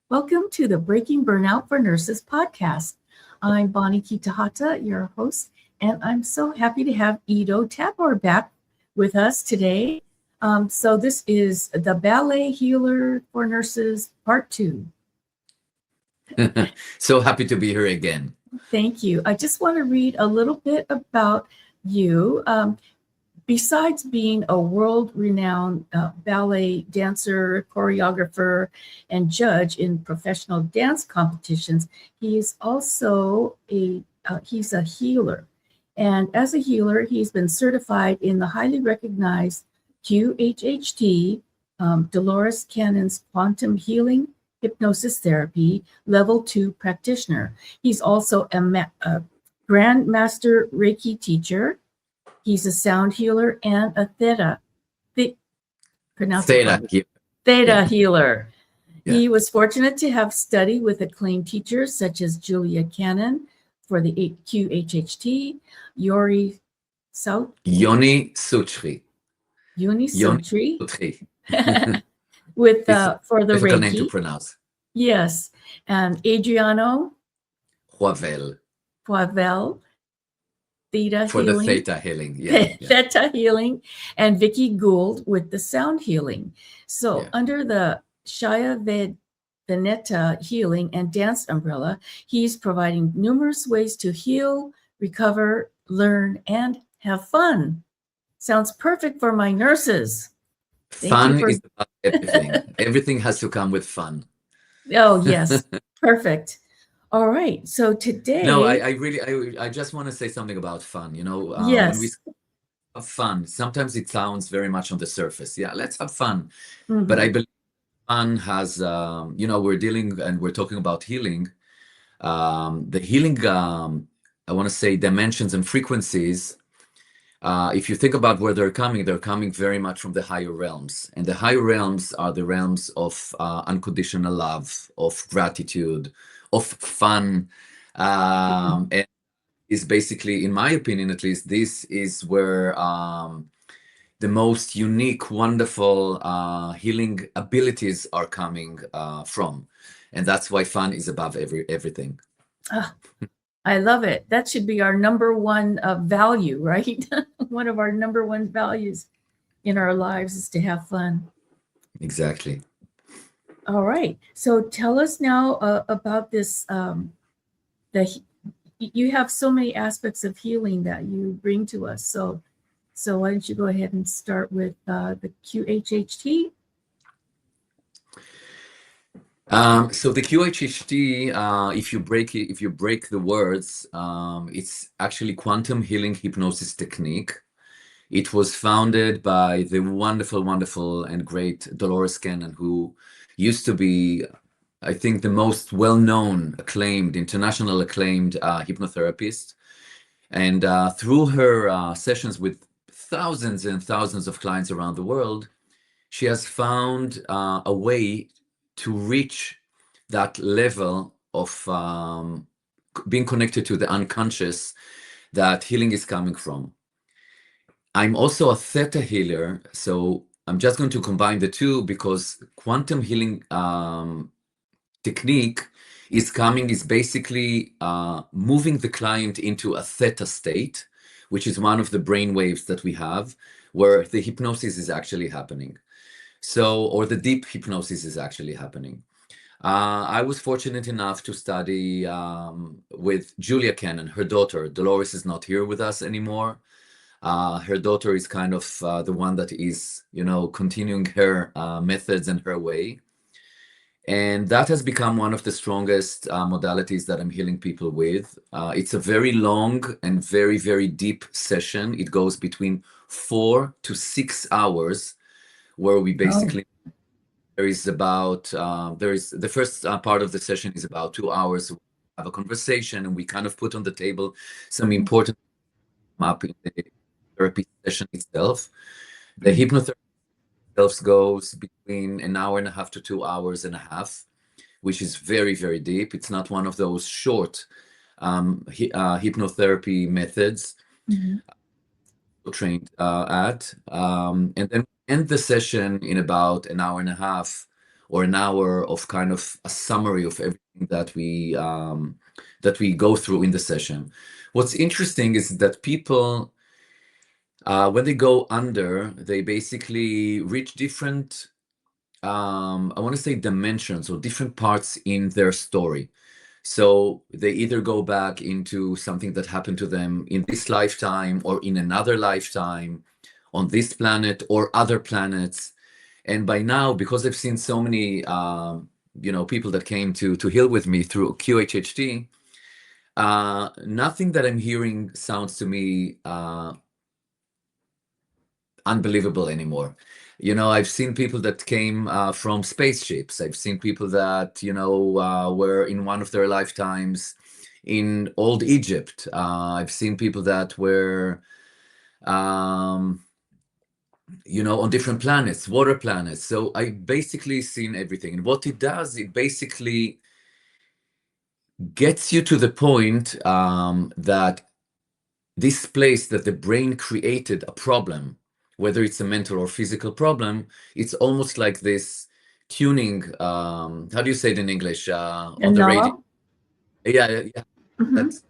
Welcome to the Breaking Burnout for Nurses podcast. I'm Bonnie Kitahata, your host, and I'm so happy to have Ido Tadmor back with us today. So this is the Ballet Healer for Nurses Part 2. So happy to be here again. Thank you. I just want to read a little bit about you. Besides being a world-renowned ballet dancer, choreographer, and judge in professional dance competitions, he is also he's a healer. And as a healer, he's been certified in the highly recognized QHHT, Dolores Cannon's Quantum Healing Hypnosis Therapy Level 2 practitioner. He's also a Grandmaster Reiki teacher. He's a sound healer and a Theta healer. Yeah. He was fortunate to have studied with acclaimed teachers such as Julia Cannon for the QHHT, Yoni Sutri. With for the difficult Reiki. Name to pronounce. Yes, and Adriano Poivel. Theta for Healing. The Theta Healing. Yeah. Theta Healing, and Vicky Gould with the Sound Healing. So under the Shaya Veneta Healing and Dance umbrella, he's providing numerous ways to heal, recover, learn, and have fun. Sounds perfect for my nurses. Fun is about everything. Everything has to come with fun. Oh, yes. Perfect. All right. So today. No, I just want to say something about fun. Yes. When we have fun, sometimes it sounds very much on the surface. Yeah, let's have fun. Mm-hmm. But I believe fun has, we're dealing and we're talking about healing. The healing, I want to say dimensions and frequencies. If you think about where they're coming very much from the higher realms. And the higher realms are the realms of unconditional love, of gratitude, of fun. And is basically, in my opinion at least, this is where the most unique, wonderful healing abilities are coming from. And that's why fun is above everything. I love it. That should be our number one value, right? One of our number one values in our lives is to have fun. Exactly. All right. So tell us now about this. You have so many aspects of healing that you bring to us. So why don't you go ahead and start with the QHHT? So the QHHT, if you break the words, it's actually quantum healing hypnosis technique. It was founded by the wonderful and great Dolores Cannon, who used to be, I think, the most well-known, international acclaimed hypnotherapist. And through her sessions with thousands and thousands of clients around the world, she has found a way to reach that level of being connected to the unconscious that healing is coming from. I'm also a Theta healer, so I'm just going to combine the two because quantum healing technique is basically moving the client into a Theta state, which is one of the brain waves that we have, where the hypnosis is actually happening. Or the deep hypnosis is actually happening. I was fortunate enough to study with Julia Cannon, her daughter. Dolores is not here with us anymore. Her daughter is kind of the one that is, continuing her methods and her way. And that has become one of the strongest modalities that I'm healing people with. It's a very long and very, very deep session. It goes between 4 to 6 hours, where we basically, the first part of the session is about 2 hours. We have a conversation and we kind of put on the table some important up in the therapy session itself. The hypnotherapy itself goes between 1.5 hours to 2.5 hours, which is very, very deep. It's not one of those short hypnotherapy methods trained at. And then end the session in about 1.5 hours or an hour of kind of a summary of everything that we go through in the session. What's interesting is that people, when they go under, they basically reach different, I want to say dimensions or different parts in their story. So they either go back into something that happened to them in this lifetime or in another lifetime on this planet or other planets. And by now, because I've seen so many, people that came to heal with me through QHHT, nothing that I'm hearing sounds to me unbelievable anymore. I've seen people that came from spaceships. I've seen people that, were in one of their lifetimes in old Egypt. I've seen people that were, on different planets, water planets. So I basically seen everything. And what it does, it basically gets you to the point that this place that the brain created a problem, whether it's a mental or physical problem, it's almost like this tuning. How do you say it in English? A On the radio. knob? Yeah, yeah, yeah. Mm-hmm. That's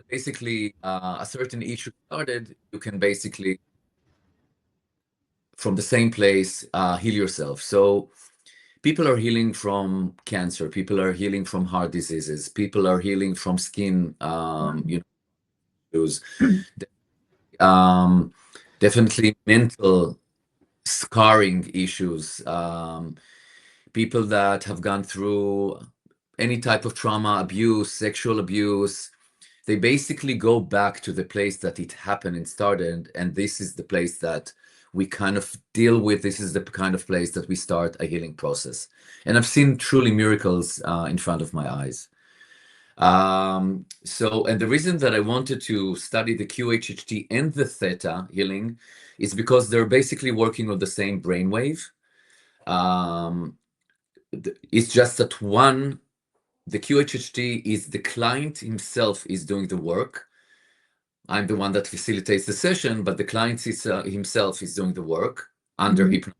basically a certain issue started. You can basically, from the same place, heal yourself. So people are healing from cancer. People are healing from heart diseases. People are healing from skin, issues. Um, Definitely mental scarring issues, people that have gone through any type of trauma, abuse, sexual abuse, they basically go back to the place that it happened and started. And this is the place that we kind of deal with. This is the kind of place that we start a healing process. And I've seen truly miracles in front of my eyes. And the reason that I wanted to study the QHHT and the Theta Healing is because they're basically working on the same brainwave. Um, it's just that the QHHT is the client himself is doing the work. I'm the one that facilitates the session, but the client himself is doing the work under Mm-hmm. hypnosis.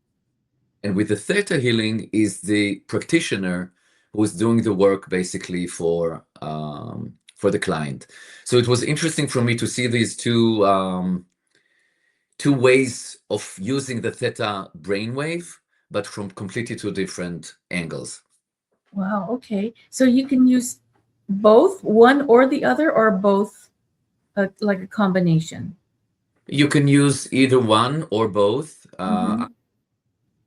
And with the Theta Healing is the practitioner who is doing the work basically for the client. So it was interesting for me to see these two ways of using the Theta brainwave, but from completely two different angles. Wow. Okay. So you can use both, one or the other, or both, like a combination. You can use either one or both. Mm-hmm.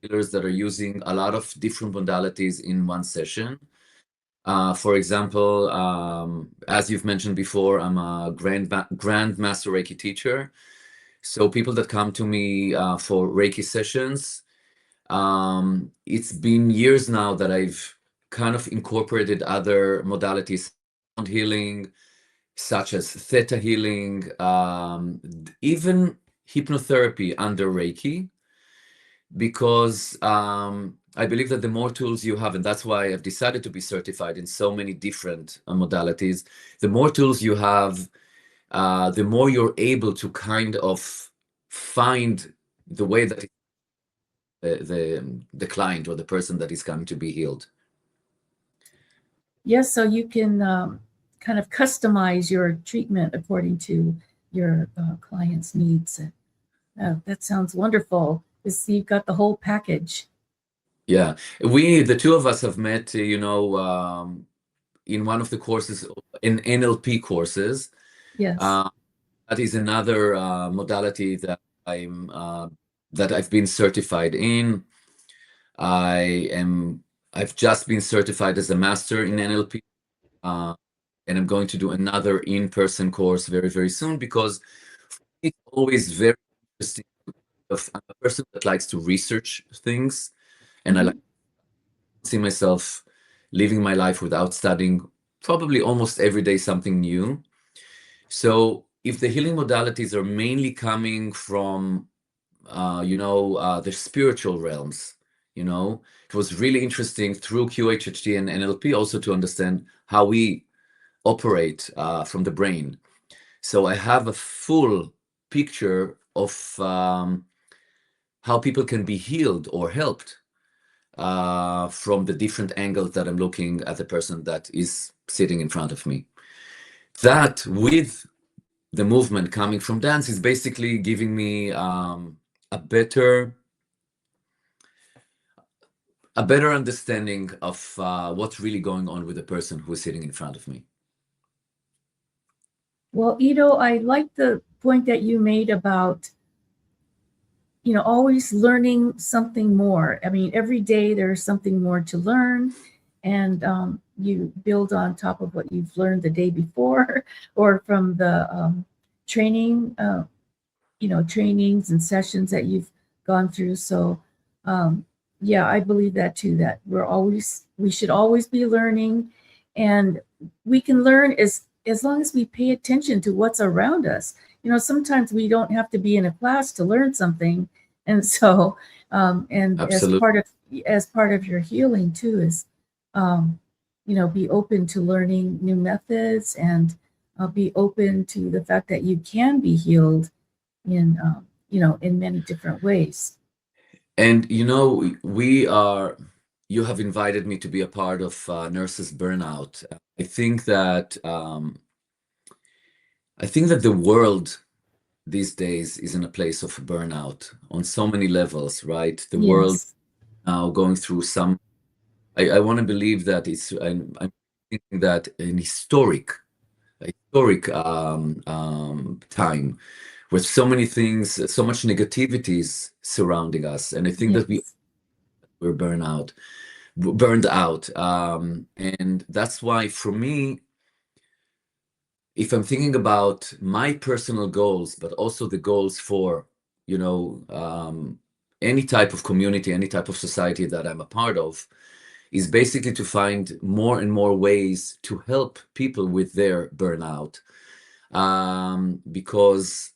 Healers that are using a lot of different modalities in one session. For example, as you've mentioned before, I'm a Grand Master Reiki teacher. So people that come to me for Reiki sessions, it's been years now that I've kind of incorporated other modalities, sound healing, such as Theta Healing, even hypnotherapy under Reiki, because I believe that the more tools you have, and that's why I've decided to be certified in so many different modalities, the more tools you have, the more you're able to kind of find the way that the client or the person that is coming to be healed. Yes. So you can kind of customize your treatment according to your client's needs. That sounds wonderful. You've got the whole package. Yeah, the two of us have met, in one of the courses, in NLP courses. Yes. Uh, that is another modality that I've been certified in. I've just been certified as a master in NLP, and I'm going to do another in-person course very, very soon, because it's always very interesting. I'm a person that likes to research things, and I Mm-hmm. like to see myself living my life without studying probably almost every day something new. So if the healing modalities are mainly coming from the spiritual realms, it was really interesting through QHHT and NLP also to understand how we operate from the brain. So I have a full picture of how people can be healed or helped from the different angles that I'm looking at the person that is sitting in front of me. That with the movement coming from dance is basically giving me a better understanding of what's really going on with the person who is sitting in front of me. Well, Ido, I like the point that you made about, always learning something more. I mean, every day there's something more to learn, and you build on top of what you've learned the day before or from the training, trainings and sessions that you've gone through. So, yeah, I believe that too, that we should always be learning, and we can learn as long as we pay attention to what's around us. Sometimes we don't have to be in a class to learn something. And so, and Absolutely. as part of your healing too is, be open to learning new methods, and be open to the fact that you can be healed in in many different ways. And you have invited me to be a part of Nurses Burnout. I think that the world these days is in a place of burnout on so many levels, right? The world Yes. now going through some. I want to believe that I'm thinking that an historic time with so many things, so much negativities surrounding us, and I think that Yes. we're burned out, and that's why for me, if I'm thinking about my personal goals, but also the goals for any type of community, any type of society that I'm a part of, is basically to find more and more ways to help people with their burnout, because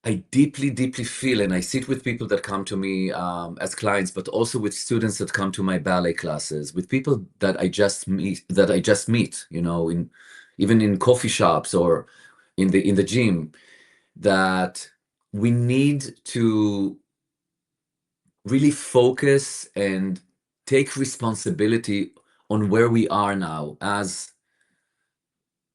I deeply, deeply feel, and I sit with people that come to me as clients, but also with students that come to my ballet classes, with people that I just meet, even in coffee shops or in the gym, that we need to really focus and take responsibility on where we are now as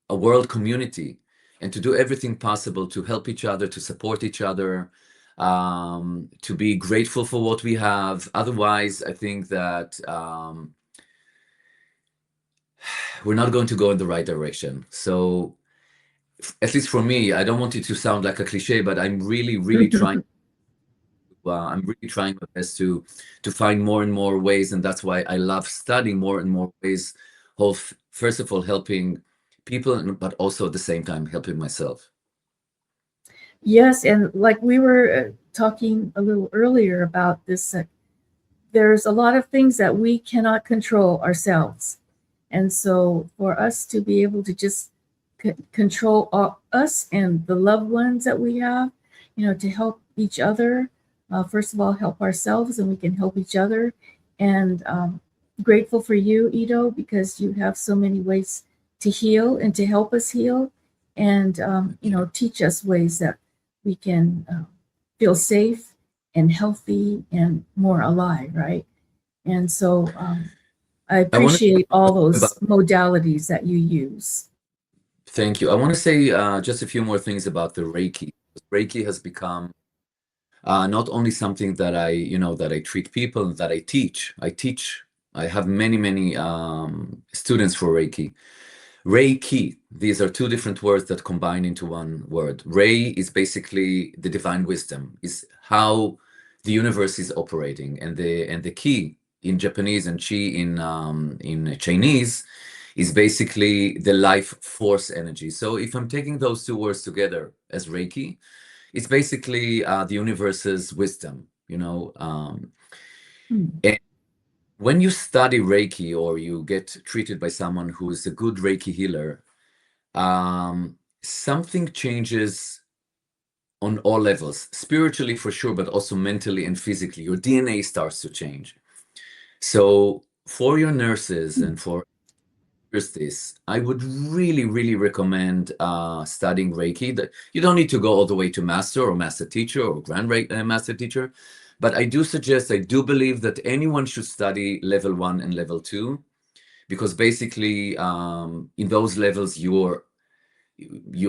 a world community, and to do everything possible to help each other, to support each other, to be grateful for what we have. Otherwise, I think that we're not going to go in the right direction. So, at least for me, I don't want it to sound like a cliche, but I'm really, really trying. I'm really trying my best to find more and more ways, and that's why I love studying more and more ways of, first of all, helping people, but also at the same time helping myself. Yes, and like we were talking a little earlier about this, there's a lot of things that we cannot control ourselves. And so for us to be able to just control us and the loved ones that we have, to help each other, first of all, help ourselves, and we can help each other. And grateful for you, Ido, because you have so many ways to heal and to help us heal, and teach us ways that we can feel safe and healthy and more alive, right? And so I I want to appreciate all those about modalities that you use. Thank you. I want to say just a few more things about the Reiki. Reiki has become not only something that I treat people, that I teach. I have many, many students for Reiki. Reiki, these are two different words that combine into one word. Rei is basically the divine wisdom, is how the universe is operating, and the ki in Japanese and chi in Chinese is basically the life force energy. So if I'm taking those two words together as Reiki, it's basically the universe's wisdom, Hmm. And when you study Reiki or you get treated by someone who's a good Reiki healer, something changes on all levels, spiritually for sure, but also mentally and physically. Your DNA starts to change. So for your nurses and for this, I would really, really recommend studying Reiki. That you don't need to go all the way to master or master teacher or master teacher, But I do suggest, I do believe that anyone should study level 1 and level 2, because basically in those levels you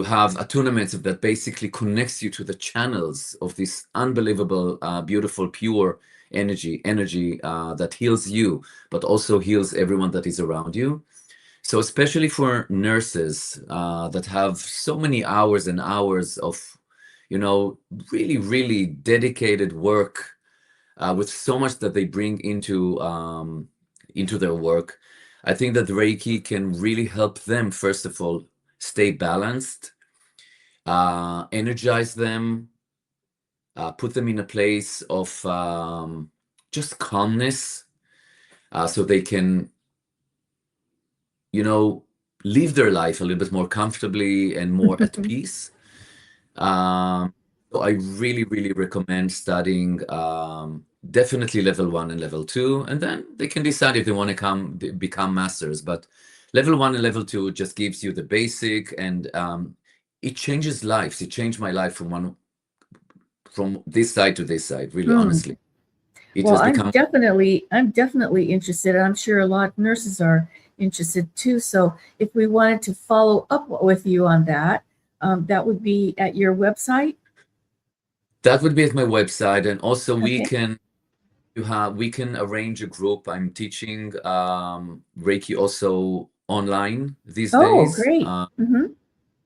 have attunements that basically connects you to the channels of this unbelievable, beautiful, pure energy that heals you, but also heals everyone that is around you. So especially for nurses that have so many hours and hours of, really, really dedicated work with so much that they bring into their work, I think that Reiki can really help them, first of all, stay balanced, energize them, put them in a place of just calmness, so they can, live their life a little bit more comfortably and more at peace. So I really, really recommend studying definitely level 1 and level 2, and then they can decide if they want to become masters. But level 1 and level 2 just gives you the basic, and it changes lives. It changed my life from this side to this side, really, honestly. It Well, has become. I'm definitely interested. I'm sure a lot of nurses are interested too. So if we wanted to follow up with you on that, that would be at your website. That would be at my website, and also we Okay. can arrange a group. I'm teaching Reiki also online these Oh, days. great. Mm-hmm.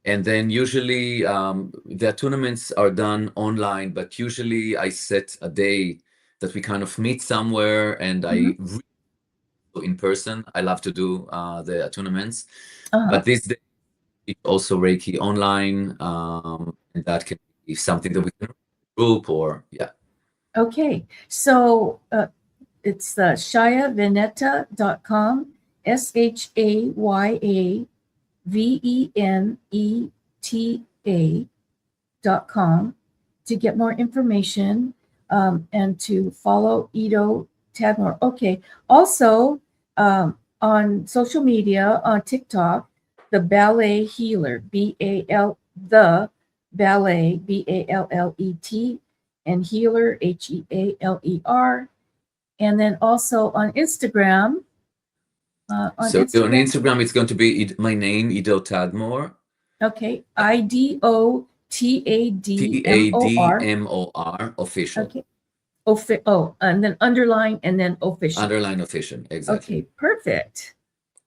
And then usually the tournaments are done online, but usually I set a day that we kind of meet somewhere, and I Mm-hmm. really go in person. I love to do the tournaments, Uh-huh. but this day it's also Reiki online, and that can be something that we can group or yeah. Okay. So it's shayaveneta.com, ShayaVeneta.com to get more information and to follow Ido Tadmor. Okay. Also, on social media, on TikTok, the Ballet Healer, the Ballet, Ballet, and Healer, Healer. And then also on Instagram. So on Instagram, it's going to be my name, Ido Tadmor. Okay, IDO TADMOR. TADMOR official. Okay. And then underline and then official. Underline official, exactly. Okay, perfect.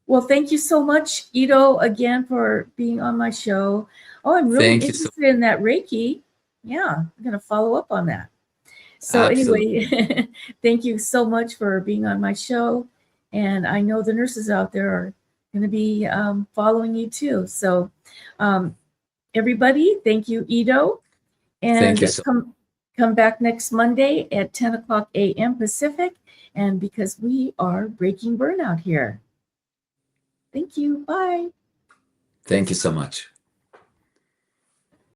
Well, thank you so much, Ido, again for being on my show. Oh, I'm really interested in that Reiki. Yeah, I'm going to follow up on that. So Absolutely. Anyway, thank you so much for being on my show. And I know the nurses out there are going to be following you too. So everybody, thank you, Ido. And thank you so come back next Monday at 10 o'clock a.m. Pacific. And because we are breaking burnout here. Thank you. Bye. Thank you so much.